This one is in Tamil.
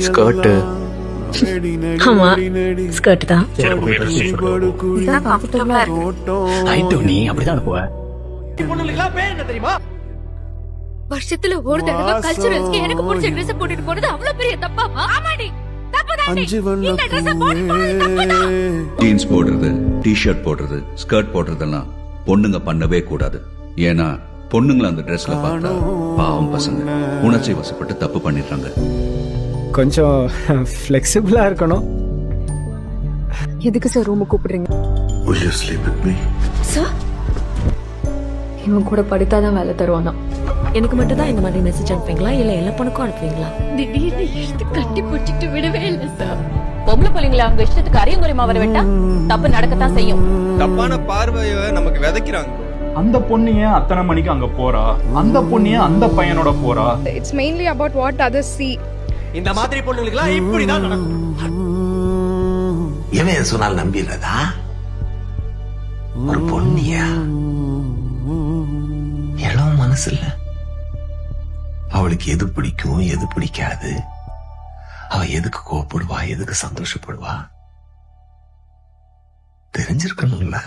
ஸ்கர்ட் ஆமா ஸ்கர்ட் தான். நீ அப்படிதான் போவ. வருஷத்துல ஒரு தடவை கல்ச்சுரல்ஸ்க்கு எனக்கு பிடிச்ச ட்ரெஸ் போட்டுட்டு போறது அவ்வளவு பெரிய தப்பாமா? ஆமாடி ஜீன்ஸ் போடுறது, டி-ஷர்ட் போடுறது, ஸ்கர்ட் போடுறதெல்லாம் பொண்ணுங்க பண்ணவே கூடாது. ஏன்னா பொண்ணுங்களை அந்த ட்ரெஸ்ல பார்த்தா பாவம் பசங்க உணர்ச்சி வசப்பட்டு தப்பு பண்ணிடுறாங்க. கொஞ்சம் ஃப்ளெக்சிபிளா இருக்கணும். எதுக்கு சார் ரூம் கூப்பிடுறீங்க? Will you sleep with me? Sir இவன் கூட படுத்தாதான் வேலை தருவானா? எனக்கு மட்டும் தான் இந்த மாதிரி மெசேஜ் அனுப்புவீங்களா இல்ல எல்லா பொண்ணுக்கும் அனுப்புவீங்களா? திடீர்னு எடுத்து கட்டி போட்டுட்டு விடவே இல்லை சார். பொம்பளை பிள்ளைங்களா அவங்க இஷ்டத்துக்கு அறியங்குறைமா வர விட்டா தப்பு நடக்கத்தான் செய்யும். தப்பான பார்வையை நமக்கு விதைக்கிறாங்க. அந்த பொண்ணு ஏன் அத்தனை மணிக்கு அங்க போறா, அந்த பொண்ணு ஏன் அந்த பையனோட போறா? It's mainly about what others see. இந்த மாதிரி பொண்ணுங்களுக்குலாம் இப்படிதான் நடக்கும். எவன் சொன்னால் நம்பிடுறதா? ஒரு பொண்ணியா இளம் மனசு இல்ல. அவளுக்கு எது பிடிக்கும் எது பிடிக்காது, அவ எதுக்கு கோவப்படுவா எதுக்கு சந்தோஷப்படுவா தெரிஞ்சிருக்கணும்ல.